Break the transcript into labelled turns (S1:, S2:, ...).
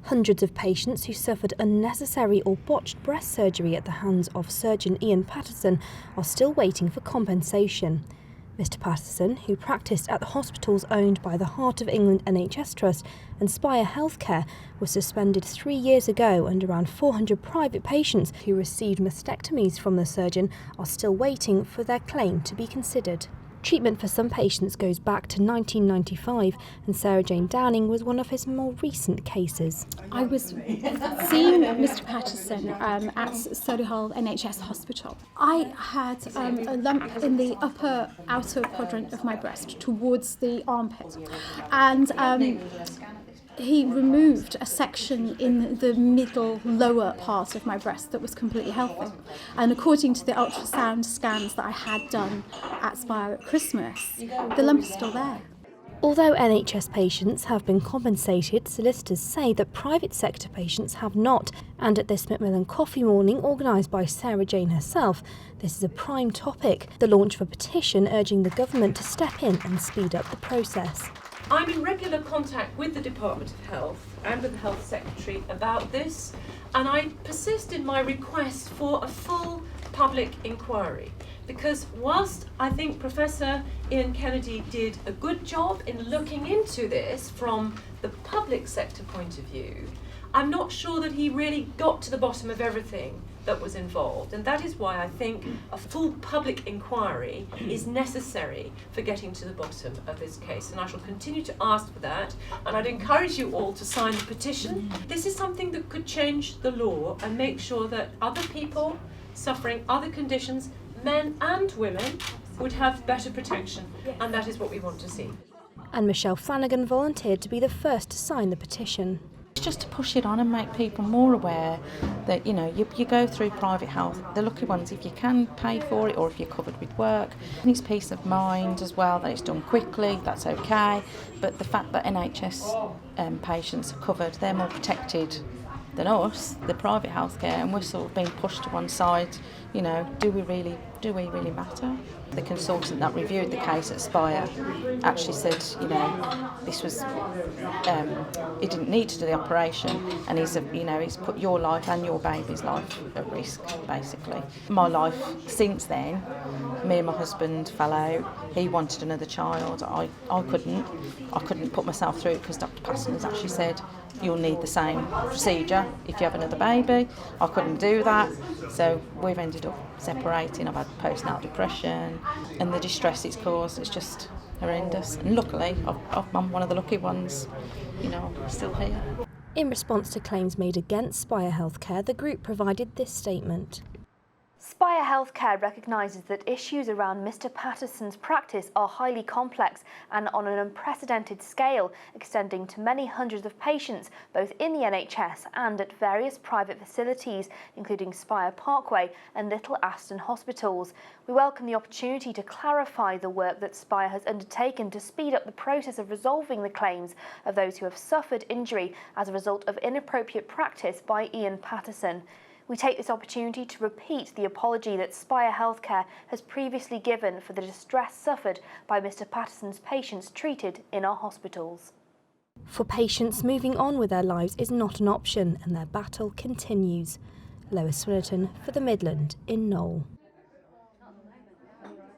S1: Hundreds of patients who suffered unnecessary or botched breast surgery at the hands of surgeon Ian Patterson are still waiting for compensation. Mr Patterson, who practised at the hospitals owned by the Heart of England NHS Trust and Spire Healthcare, was suspended 3 years ago, and around 400 private patients who received mastectomies from the surgeon are still waiting for their claim to be considered. Treatment for some patients goes back to 1995, and Sarah Jane Downing was one of his more recent cases.
S2: I was seeing Mr Patterson at Solihull NHS Hospital. I had a lump in the upper outer quadrant of my breast towards the armpit, and he removed a section in the middle lower part of my breast that was completely healthy. And according to the ultrasound scans that I had done at Spire at Christmas, the lump is still there.
S1: Although NHS patients have been compensated, solicitors say that private sector patients have not. And at this Macmillan Coffee Morning, organised by Sarah Jane herself, this is a prime topic: the launch of a petition urging the government to step in and speed up the process.
S3: I'm in regular contact with the Department of Health and with the Health Secretary about this, and I persist in my request for a full public inquiry, because whilst I think Professor Ian Kennedy did a good job in looking into this from the public sector point of view, I'm not sure that he really got to the bottom of everything that was involved, and that is why I think a full public inquiry is necessary for getting to the bottom of this case, and I shall continue to ask for that, and I'd encourage you all to sign the petition. This is something that could change the law and make sure that other people suffering other conditions, men and women, would have better protection, and that is what we want to see.
S1: And Michelle Flanagan volunteered to be the first to sign the petition.
S4: Just to push it on and make people more aware that, you go through private health, the lucky ones, if you can pay for it or if you're covered with work. And it's peace of mind as well, that it's done quickly, that's okay. But the fact that NHS patients are covered, they're more protected than us, the private healthcare, and we're sort of being pushed to one side. Do we really matter? The consultant that reviewed the case at Spire actually said, this was, he didn't need to do the operation, and he's put your life and your baby's life at risk, basically. My life since then, me and my husband fell out. He wanted another child. I couldn't put myself through it because Dr. Patterson has actually said you'll need the same procedure if you have another baby. I couldn't do that, so we've ended up separating. I've had postnatal depression, and the distress it's caused is just horrendous. And luckily, I'm one of the lucky ones, I'm still here.
S1: In response to claims made against Spire Healthcare, the group provided this statement. Spire Healthcare recognises that issues around Mr Patterson's practice are highly complex and on an unprecedented scale, extending to many hundreds of patients, both in the NHS and at various private facilities, including Spire Parkway and Little Aston hospitals. We welcome the opportunity to clarify the work that Spire has undertaken to speed up the process of resolving the claims of those who have suffered injury as a result of inappropriate practice by Ian Patterson. We take this opportunity to repeat the apology that Spire Healthcare has previously given for the distress suffered by Mr Patterson's patients treated in our hospitals. For patients, moving on with their lives is not an option, and their battle continues. Lois Swinnerton for the Midland in Knowle.